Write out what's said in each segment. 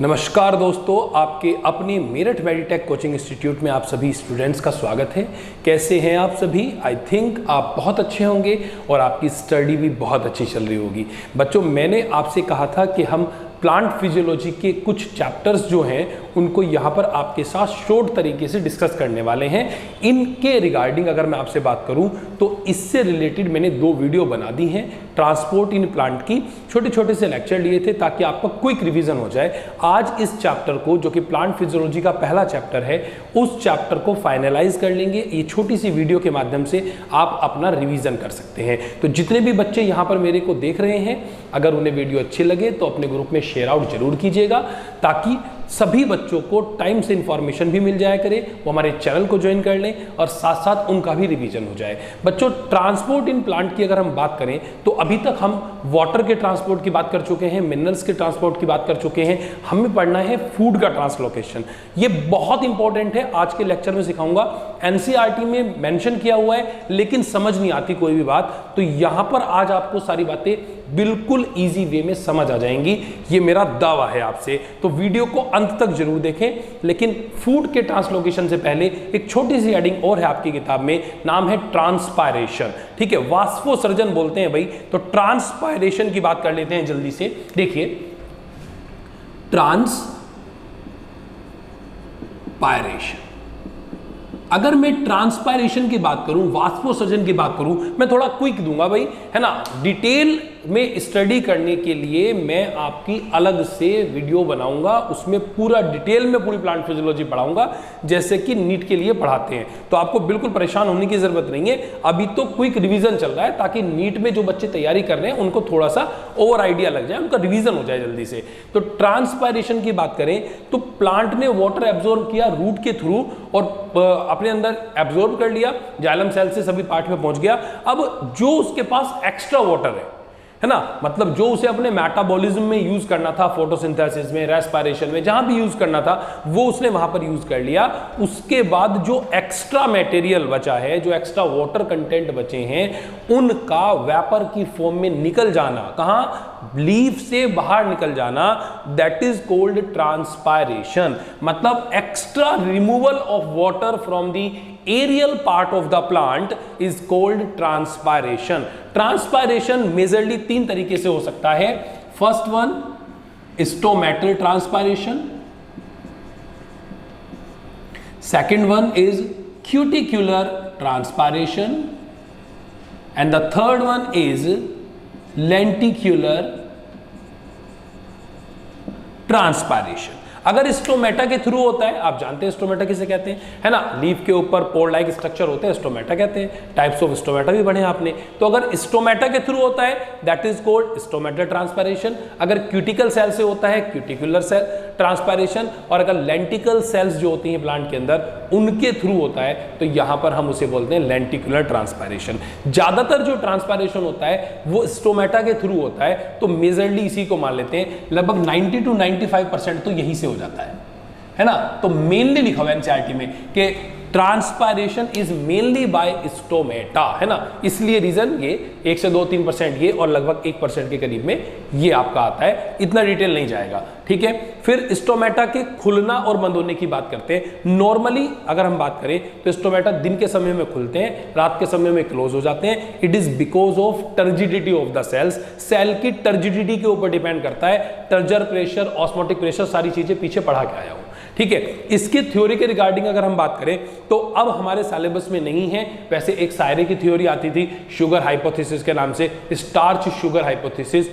नमस्कार दोस्तों, आपके अपने मेरठ मेडिटेक कोचिंग इंस्टीट्यूट में आप सभी स्टूडेंट्स का स्वागत है। कैसे हैं आप सभी? आई थिंक आप बहुत अच्छे होंगे और आपकी स्टडी भी बहुत अच्छी चल रही होगी। बच्चों, मैंने आपसे कहा था कि हम प्लांट फिजियोलॉजी के कुछ चैप्टर्स जो हैं उनको यहाँ पर आपके साथ शॉर्ट तरीके से डिस्कस करने वाले हैं। इनके रिगार्डिंग अगर मैं आपसे बात करूँ तो इससे रिलेटेड मैंने 2 वीडियो बना दी हैं। ट्रांसपोर्ट इन प्लांट की छोटे छोटे से लेक्चर लिए थे ताकि आपका क्विक रिवीजन हो जाए। आज इस चैप्टर को, जो कि प्लांट फिजियोलॉजी का पहला चैप्टर है, उस चैप्टर को फाइनलाइज कर लेंगे। ये छोटी सी वीडियो के माध्यम से आप अपना रिवीजन कर सकते हैं। तो जितने भी बच्चे यहाँ पर मेरे को देख रहे हैं, अगर उन्हें वीडियो अच्छी लगे तो अपने ग्रुप में शेयर आउट जरूर कीजिएगा ताकि सभी बच्चों को टाइम से इंफॉर्मेशन भी मिल जाया करे, वो हमारे चैनल को ज्वाइन कर लें और साथ साथ उनका भी रिवीजन हो जाए। बच्चों, ट्रांसपोर्ट इन प्लांट की अगर हम बात करें तो अभी तक हम वाटर के ट्रांसपोर्ट की बात कर चुके हैं, मिनरल्स के ट्रांसपोर्ट की बात कर चुके हैं। हमें पढ़ना है फूड का ट्रांसलोकेशन। ये बहुत इंपॉर्टेंट है, आज के लेक्चर में सिखाऊंगा। एनसीईआरटी में मेंशन किया हुआ है लेकिन समझ नहीं आती कोई भी बात, तो यहां पर आज आपको सारी बातें बिल्कुल इजी वे में समझ आ जाएंगी, ये मेरा दावा है आपसे। तो वीडियो को अंत तक जरूर देखें। लेकिन फूड के ट्रांसलोकेशन से पहले एक छोटी सी हेडिंग और है आपकी किताब में, नाम है ट्रांसपायरेशन। ठीक है, वाष्पोसर्जन बोलते हैं भाई, तो ट्रांसपायरेशन की बात कर लेते हैं जल्दी से। देखिए, ट्रांसपायरेशन, अगर मैं ट्रांसपायरेशन की बात करूं, वाष्पोसर्जन की बात करूं, मैं थोड़ा क्विक दूंगा भाई, है ना। डिटेल में स्टडी करने के लिए मैं आपकी अलग से वीडियो बनाऊंगा, उसमें पूरा डिटेल में पूरी प्लांट फिजियोलॉजी पढ़ाऊंगा जैसे कि नीट के लिए पढ़ाते हैं। तो आपको बिल्कुल परेशान होने की जरूरत नहीं है। अभी तो क्विक रिवीजन चल रहा है ताकि नीट में जो बच्चे तैयारी कर रहे हैं उनको थोड़ा सा ओवर आइडिया लग जाए, उनका रिवीजन हो जाए जल्दी से। तो ट्रांसपायरेशन की बात करें तो प्लांट ने वाटर एब्जॉर्ब किया रूट के थ्रू और अपने अंदर एब्जॉर्ब कर लिया, जाइलम सेल से सभी पार्ट में पहुंच गया। अब जो उसके पास एक्स्ट्रा वाटर है ना, मतलब जो उसे अपने मेटाबॉलिज्म में यूज करना था, फोटोसिंथेसिस में, रेस्पिरेशन में, जहां भी यूज करना था वो उसने वहां पर यूज कर लिया। उसके बाद जो एक्स्ट्रा मटेरियल बचा है, जो एक्स्ट्रा वाटर कंटेंट बचे हैं, उनका वेपर की फॉर्म में निकल जाना, कहां? लीफ से बाहर निकल जाना, दैट इज कॉल्ड ट्रांसपायरेशन। मतलब extra removal of water from the aerial part of the plant is called transpiration. Transpiration majorly 3 तरीके से हो सकता है। First one, stomatal transpiration. Second one is cuticular transpiration and the third one is lenticular transpiration. अगर stomata के through होता है, आप जानते हैं स्टोमेटा किसे कहते हैं, है ना, लीफ के ऊपर पोर लाइक स्ट्रक्चर होते हैं, स्टोमेटा कहते हैं। टाइप्स ऑफ स्टोमेटा भी पढ़े आपने। तो अगर स्टोमेटा के थ्रू होता है that is called stomatal transpiration. अगर क्यूटिकल सेल से होता है क्यूटिकुलर सेल ट्रांसपायरेशन। और अगर लेंटिकल सेल्स जो होती हैं प्लांट के अंदर, उनके थ्रू होता है तो यहां पर हम उसे बोलते हैं लेंटिकुलर ट्रांसपायरेशन। ज्यादातर जो ट्रांसपायरेशन होता है वो स्टोमेटा के थ्रू होता है, तो मेजरली इसी को मान लेते हैं। लगभग 90 to 95% तो यही से हो जाता है ना। तो मेनली लिखा हुआ है एनसीईआरटी में कि transpiration is mainly by stomata, है ना। इसलिए रीजन ये 1 से 2-3% ये और लगभग 1% के करीब में ये आपका आता है। इतना डिटेल नहीं जाएगा, ठीक है। फिर स्टोमेटा के खुलना और बंद होने की बात करते हैं। नॉर्मली अगर हम बात करें तो स्टोमेटा दिन के समय में खुलते हैं, रात के समय में क्लोज हो जाते हैं। It is because of turgidity of the sales. Sale की टर्जिडिटी के ऊपर डिपेंड करता है। टर्जर प्रेशर, ऑस्मोटिक प्रेशर, सारी चीजें पीछे पढ़ा के आया हूं, ठीक है। इसकी थ्योरी के रिगार्डिंग अगर हम बात करें तो अब हमारे सिलेबस में नहीं है। वैसे एक सायरे की थ्योरी आती थी शुगर हाइपोथेसिस के नाम से, स्टार्च शुगर हाइपोथेसिस,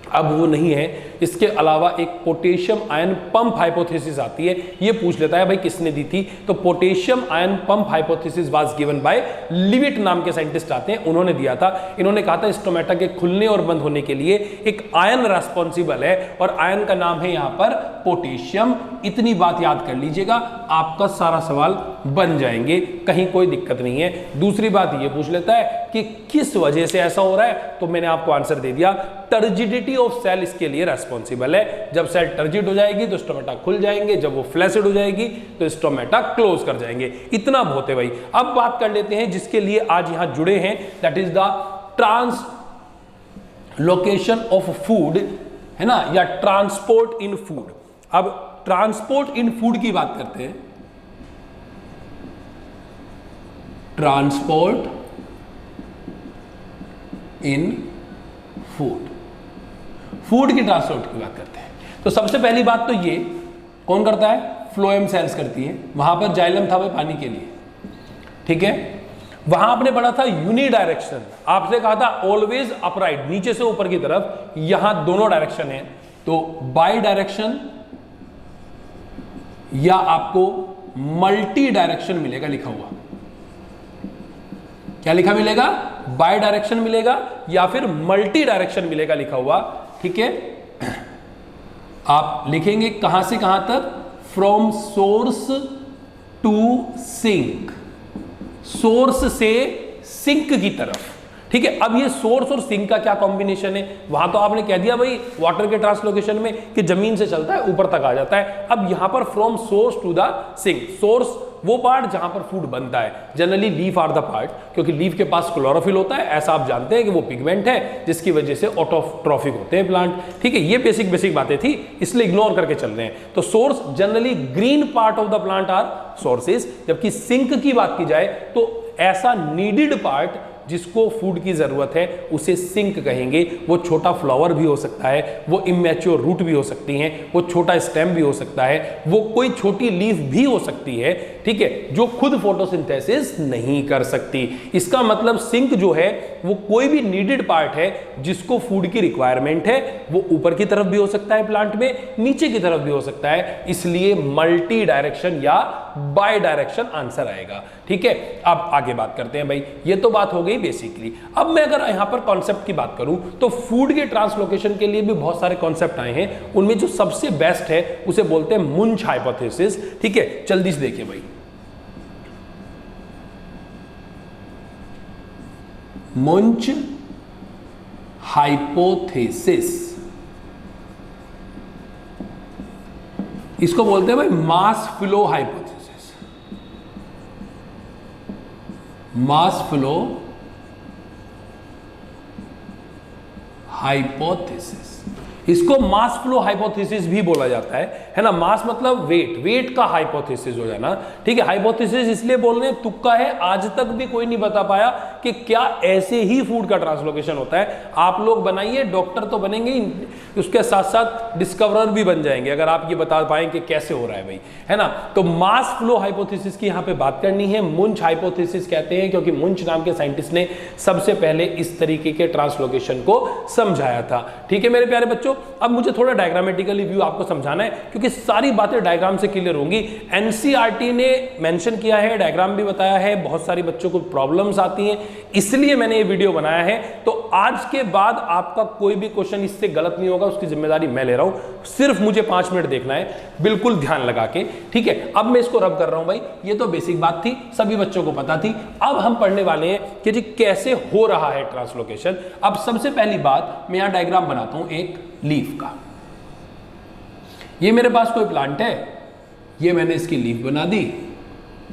अब वो नहीं है। इसके अलावा एक पोटेशियम आयन पंप हाइपोथेसिस आती है। ये पूछ लेता है भाई किसने दी थी, तो potassium ion pump hypothesis was given by लिविट नाम के साइंटिस्ट आते हैं, उन्होंने दिया था। इन्होंने कहा था स्टोमेटा के खुलने और बंद होने के लिए एक आयन रेस्पॉन्सिबल है और आयन का नाम है यहां पर पोटेशियम। इतनी बात याद कर लीजिएगा, आपका सारा सवाल बन जाएंगे, कहीं कोई दिक्कत नहीं है। दूसरी बात ये पूछ लेता है कि किस वजह से ऐसा हो रहा है, तो मैंने आपको आंसर दे दिया, टर्जिडिटी ऑफ सेल इसके लिए रेस्पॉन्सिबल है। जब सेल टर्जिड हो जाएगी तो स्टोमेटा खुल जाएंगे, जब वो फ्लैसिड हो जाएगी तो स्टोमेटा क्लोज कर जाएंगे। इतना बहुत है भाई। अब बात कर लेते हैं जिसके लिए आज यहां जुड़े हैं, that is the translocation of food, है ना, या ट्रांसपोर्ट इन फूड। अब ट्रांसपोर्ट इन फूड की बात करते हैं। ट्रांसपोर्ट इन फूड, फूड की ट्रांसपोर्ट की बात करते हैं। तो सबसे पहली बात तो ये कौन करता है, फ्लोएम सेल्स करती है। वहां पर जाइलम था भाई पानी के लिए, ठीक है। वहां आपने पढ़ा था यूनिडायरेक्शन, आपसे कहा था ऑलवेज अपराइट, नीचे से ऊपर की तरफ, यहां दोनों डायरेक्शन है, तो बाई डायरेक्शन या आपको मल्टी डायरेक्शन मिलेगा लिखा हुआ। क्या लिखा मिलेगा, बाई डायरेक्शन मिलेगा या फिर मल्टी डायरेक्शन मिलेगा लिखा हुआ, ठीक है। आप लिखेंगे कहां से कहां तक, from source to sink, source से सिंक की तरफ, ठीक है। अब ये सोर्स और सिंक का क्या कॉम्बिनेशन है, वहां तो आपने कह दिया भाई वाटर के ट्रांसलोकेशन में कि जमीन से चलता है ऊपर तक आ जाता है। अब यहां पर from source to the sink, source वो पार्ट जहां पर फूड बनता है, generally leaf are the part, क्योंकि लीफ के पास क्लोरोफिल होता है, ऐसा आप जानते हैं कि वो पिगमेंट है जिसकी वजह से ऑटोट्रॉफिक होते हैं प्लांट, ठीक है। ये बेसिक बातें थी, इसलिए इग्नोर करके चल रहे हैं। तो source generally green part of the plant are sources, जबकि सिंक की बात की जाए तो ऐसा नीडेड पार्ट जिसको फूड की जरूरत है उसे सिंक कहेंगे। वो छोटा फ्लावर भी हो सकता है, वो इमैच्योर रूट भी हो सकती हैं, वो छोटा स्टेम भी हो सकता है, वो कोई छोटी लीफ भी हो सकती है, ठीक है, जो खुद फोटोसिंथेसिस नहीं कर सकती। इसका मतलब सिंक जो है वो कोई भी नीडेड पार्ट है जिसको फूड की रिक्वायरमेंट है, वो ऊपर की तरफ भी हो सकता है प्लांट में, नीचे की तरफ भी हो सकता है, इसलिए मल्टी डायरेक्शन या बाय डायरेक्शन आंसर आएगा, ठीक है। अब आगे बात करते हैं भाई, ये तो बात हो गई बेसिकली। अब मैं अगर यहां पर कॉन्सेप्ट की बात करूं तो फूड के ट्रांसलोकेशन के लिए भी बहुत सारे कॉन्सेप्ट आए हैं, उनमें जो सबसे बेस्ट है उसे बोलते हैं मुंच हाइपोथेसिस, ठीक है। जल्दी से देखिए भाई, मुंच हाइपोथेसिस, इसको बोलते हैं भाई mass flow hypothesis, mass flow hypothesis, इसको मास फ्लो हाइपोथेसिस भी बोला जाता है ना। मास मतलब वेट, वेट का हाइपोथेसिस हो जाना, ठीक है। हाइपोथेसिस इसलिए बोल रहे हैं तुक्का है, आज तक भी कोई नहीं बता पाया कि क्या ऐसे ही फूड का ट्रांसलोकेशन होता है। आप लोग बनाइए, डॉक्टर तो बनेंगे ही, उसके साथ साथ डिस्कवरर भी बन जाएंगे अगर आप ये बता पाएं कि कैसे हो रहा है भाई, है ना। तो मास फ्लो हाइपोथेसिस की यहां पे बात करनी है। मुंच हाइपोथेसिस कहते हैं क्योंकि मुंच नाम के साइंटिस्ट ने सबसे पहले इस तरीके के ट्रांसलोकेशन को समझाया था, ठीक है मेरे प्यारे बच्चों। अब मुझे थोड़ा डायग्रामेटिकली व्यू आपको समझाना है क्योंकि सारी बातें डायग्राम से क्लियर होंगी। एनसीईआरटी ने मेंशन किया है, डायग्राम भी बताया है, बहुत सारी बच्चों को प्रॉब्लम्स आती हैं, इसलिए मैंने ये वीडियो बनाया है। तो आज के बाद आपका कोई भी क्वेश्चन इससे गलत नहीं होगा, उसकी जिम्मेदारी मैं ले रहा हूं। सिर्फ मुझे 5 मिनट देखना है, बिल्कुल ध्यान लगा के, ठीक है। अब मैं इसको रब कर रहा हूं भाई, ये तो बेसिक बात थी, सभी बच्चों को पता थी। अब हम पढ़ने वाले हैं कि जी कैसे हो रहा है ट्रांसलोकेशन। अब सबसे पहली बात मैं यहां डायग्राम बनाता हूं एक लीफ का। ये मेरे पास कोई प्लांट है, ये मैंने इसकी लीफ बना दी,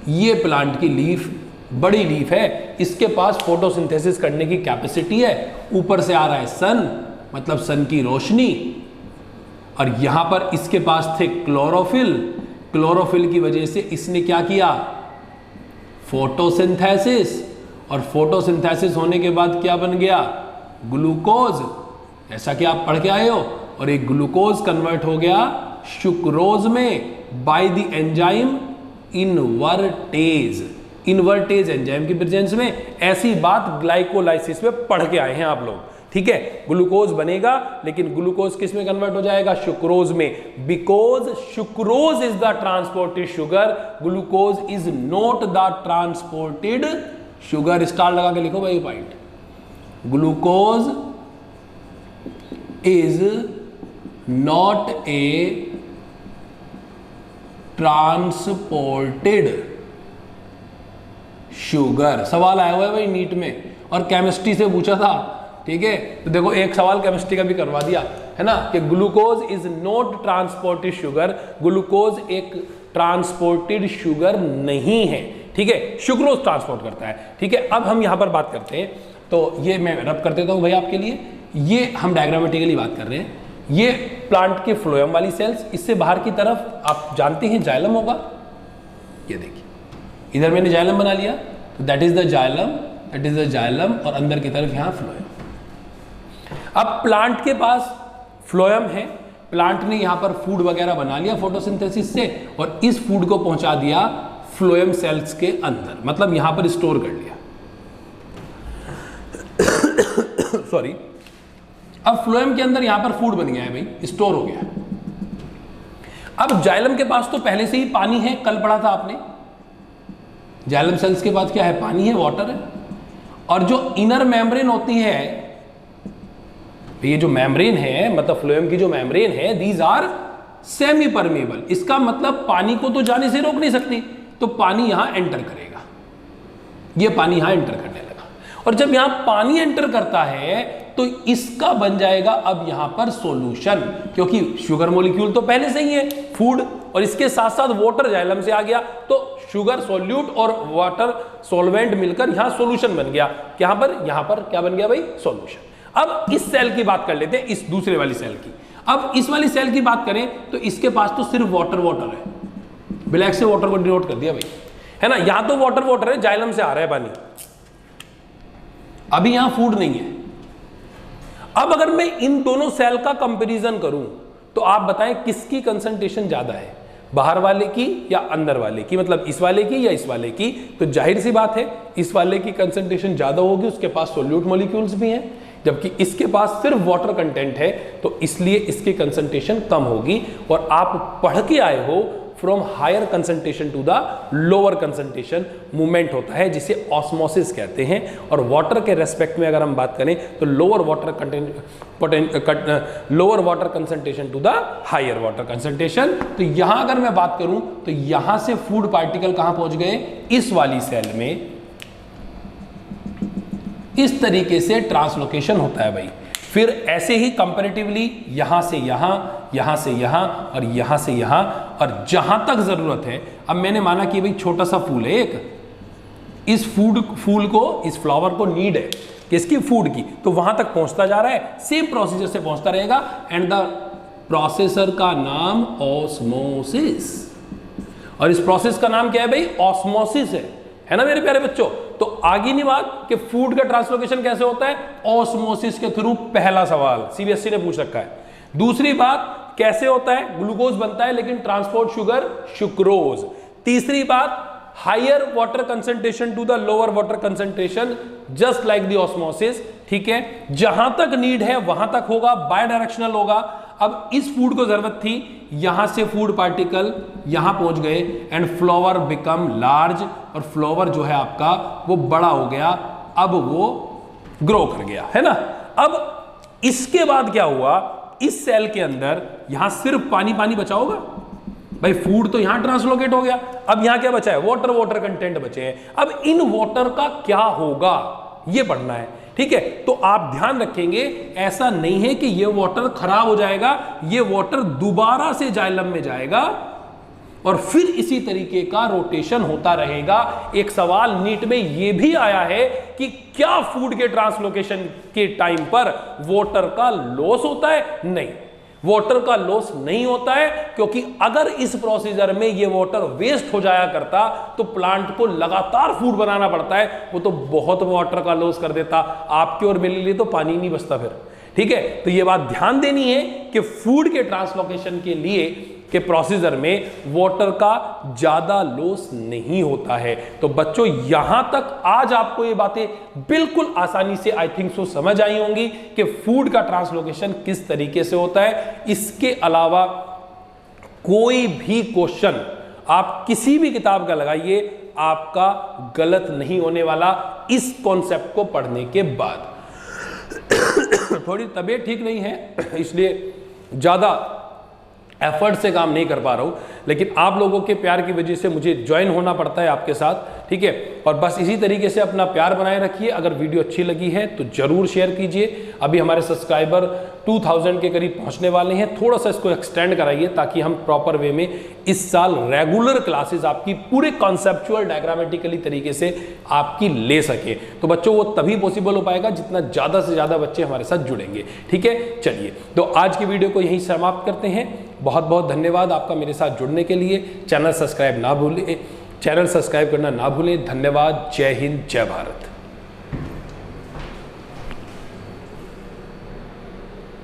ये प्लांट की लीफ बड़ी लीफ है, इसके पास फोटोसिंथेसिस करने की कैपेसिटी है, ऊपर से आ रहा है सन, मतलब सन की रोशनी, और यहां पर इसके पास थे क्लोरोफिल, क्लोरोफिल की वजह से इसने क्या किया, फोटोसिंथेसिस, और फोटोसिंथेसिस होने के बाद क्या बन गया, ग्लूकोज, ऐसा कि आप पढ़ के आए हो, और एक ग्लूकोज कन्वर्ट हो गया सुक्रोज में by the enzyme invertase, invertase enzyme की प्रेजेंस में। ऐसी बात ग्लाइकोलाइसिस में पढ़ के आए हैं आप लोग, ठीक है। ग्लूकोज बनेगा लेकिन ग्लूकोज किस में कन्वर्ट हो जाएगा, सुक्रोज में, because sucrose is the transported sugar, glucose is not the transported sugar. Star लगा के लिखो भाई point, glucose is not a transported sugar। सवाल आया हुआ है भाई नीट में और केमिस्ट्री से पूछा था, ठीक है। तो देखो एक सवाल केमिस्ट्री का भी करवा दिया है ना, कि glucose is not transported sugar, glucose एक ट्रांसपोर्टेड शुगर नहीं है, ठीक है, सुक्रोज ट्रांसपोर्ट करता है, ठीक है। अब हम यहां पर बात करते हैं, तो ये मैं रब कर देता हूं भाई आपके लिए। ये हम डायग्रामेटिकली बात कर रहे हैं ये प्लांट के फ्लोएम वाली सेल्स, इससे बाहर की तरफ आप जानते हैं जाइलम होगा, ये देखिए इधर मैंने जाइलम बना लिया, तो that is the xylem, that is the xylem, और अंदर की तरफ यहां फ्लोएम। अब प्लांट के पास फ्लोएम है, प्लांट ने यहां पर फूड वगैरह बना लिया फोटोसिंथेसिस से, और इस फूड को पहुंचा दिया फ्लोएम सेल्स के अंदर, मतलब यहां पर स्टोर कर लिया। सॉरी, अब फ्लोएम के अंदर यहां पर फूड बन गया है भाई, स्टोर हो गया। अब जाइलम के पास तो पहले से ही पानी है, कल पढ़ा था आपने, जाइलम सेल्स के पास क्या है, पानी है, वाटर है। और जो इनर मेम्ब्रेन होती है, ये जो मेम्ब्रेन है, मतलब फ्लोएम की जो मेम्ब्रेन है, दीज आर सेमी परमेबल। इसका मतलब पानी को तो जाने से रोक नहीं सकती, तो पानी यहां एंटर करेगा, ये पानी यहां एंटर करने लगा। और जब यहां पानी एंटर करता है तो इसका बन जाएगा अब यहां पर सॉल्यूशन, क्योंकि शुगर मॉलिक्यूल तो पहले से ही है, फूड, और इसके साथ साथ वाटर जाइलम से आ गया, तो शुगर सॉल्यूट और वाटर सॉल्वेंट मिलकर यहां सॉल्यूशन बन गया। यहां पर क्या बन गया भाई, सॉल्यूशन। अब इस सेल की बात कर लेते हैं, इस दूसरे वाली सेल की। अब इस वाली सेल की बात करें तो इसके पास तो सिर्फ वाटर है, ब्लैक से वाटर को डिनोट कर दिया भाई, है ना। यहां तो वाटर है, जाइलम से आ रहा है पानी, अभी यहां फूड नहीं है। अब अगर मैं इन दोनों सेल का कंपैरिजन करूं तो आप बताएं किसकी कंसंट्रेशन ज्यादा है, बाहर वाले की या अंदर वाले की, मतलब इस वाले की या इस वाले की। तो जाहिर सी बात है इस वाले की कंसंट्रेशन ज्यादा होगी, उसके पास सोल्यूट मॉलिक्यूल्स भी हैं, जबकि इसके पास सिर्फ वाटर कंटेंट है, तो इसलिए इसकी कंसंट्रेशन कम होगी। और आप पढ़ के आए हो from higher concentration to the lower concentration movement होता है, जिसे ऑस्मोसिस कहते हैं। और वाटर के रेस्पेक्ट में अगर हम बात करें तो lower water concentration to the higher water concentration. तो यहां अगर मैं बात करूं तो यहां से फूड पार्टिकल कहां पहुंच गए, इस वाली सेल में। इस तरीके से ट्रांसलोकेशन होता है भाई। फिर ऐसे ही कंपैरेटिवली यहां से यहां, यहां से यहां, और यहां से यहां, और जहां तक जरूरत है। अब मैंने माना कि भाई छोटा सा फूल है एक, इस फूल को, इस फ्लावर को नीड है किसकी, फूड की, तो वहां तक पहुंचता जा रहा है, सेम प्रोसीजर से पहुंचता रहेगा। एंड द प्रोसेसर का नाम ऑस्मोसिस, और इस प्रोसेस का नाम क्या है भाई, ऑस्मोसिस है ना मेरे प्यारे बच्चों। तो आगे नहीं बात कि फूड का ट्रांसलोकेशन कैसे होता है, ऑस्मोसिस के थ्रू, पहला सवाल सीबीएसई ने पूछ रखा है। दूसरी बात कैसे होता है, ग्लूकोज बनता है लेकिन ट्रांसपोर्ट शुगर सुक्रोज। तीसरी बात higher water concentration to the lower water concentration, just like the osmosis, ठीक है। जहां तक नीड है वहां तक होगा, बाय डायरेक्शनल होगा। अब इस फूड को जरूरत थी, यहां से फूड पार्टिकल यहां पहुंच गए, एंड फ्लावर बिकम लार्ज, और फ्लावर जो है आपका वो बड़ा हो गया, अब वो ग्रो कर गया, है ना। अब इसके बाद क्या हुआ, इस सेल के अंदर यहां सिर्फ पानी पानी बचा होगा भाई, फूड तो यहां ट्रांसलोकेट हो गया। अब यहां क्या बचा है, वाटर कंटेंट बचे हैं। अब इन वाटर का क्या होगा ये पढ़ना है, ठीक है। तो आप ध्यान रखेंगे, ऐसा नहीं है कि ये वाटर खराब हो जाएगा, ये वाटर दोबारा से जाइलम में जाएगा और फिर इसी तरीके का रोटेशन होता रहेगा। एक सवाल नीट में यह भी आया है कि क्या फूड के ट्रांसलोकेशन के टाइम पर वाटर का लॉस होता है, नहीं, वाटर का लॉस नहीं होता है, क्योंकि अगर इस प्रोसीजर में ये वाटर वेस्ट हो जाया करता तो प्लांट को लगातार फूड बनाना पड़ता है, वो तो बहुत वाटर का लॉस कर देता, आपके और मेरे लिए तो पानी नहीं बचता फिर, ठीक है। तो ये बात ध्यान देनी है कि फूड के ट्रांसलोकेशन के लिए के प्रोसीजर में वाटर का ज्यादा लॉस नहीं होता है। तो बच्चों यहां तक आज आपको ये बातें बिल्कुल आसानी से आई थिंक सो समझ आई होंगी कि फूड का ट्रांसलोकेशन किस तरीके से होता है। इसके अलावा कोई भी क्वेश्चन आप किसी भी किताब का लगाइए, आपका गलत नहीं होने वाला इस कॉन्सेप्ट को पढ़ने के बाद। थोड़ी तबीयत ठीक नहीं है, इसलिए ज्यादा एफर्ट से काम नहीं कर पा रहा हूं, लेकिन आप लोगों के प्यार की वजह से मुझे ज्वाइन होना पड़ता है आपके साथ, ठीक ठीक है। और बस इसी तरीके से अपना प्यार बनाए रखिए। अगर वीडियो अच्छी लगी है तो जरूर शेयर कीजिए। अभी हमारे सब्सक्राइबर 2000 के करीब पहुंचने वाले हैं, थोड़ा सा इसको एक्सटेंड कराइए ताकि हम प्रॉपर वे में इस साल रेगुलर क्लासेस आपकी पूरे कॉन्सेप्चुअल डायग्रामेटिकली तरीके से आपकी ले सके। तो बच्चों वो तभी पॉसिबल हो पाएगा जितना ज़्यादा से ज़्यादा बच्चे हमारे साथ जुड़ेंगे, ठीक है। चलिए तो आज की वीडियो को यहीं समाप्त करते हैं। बहुत बहुत धन्यवाद आपका मेरे साथ जुड़ने के लिए। चैनल सब्सक्राइब करना ना भूलें। धन्यवाद। जय हिंद, जय भारत।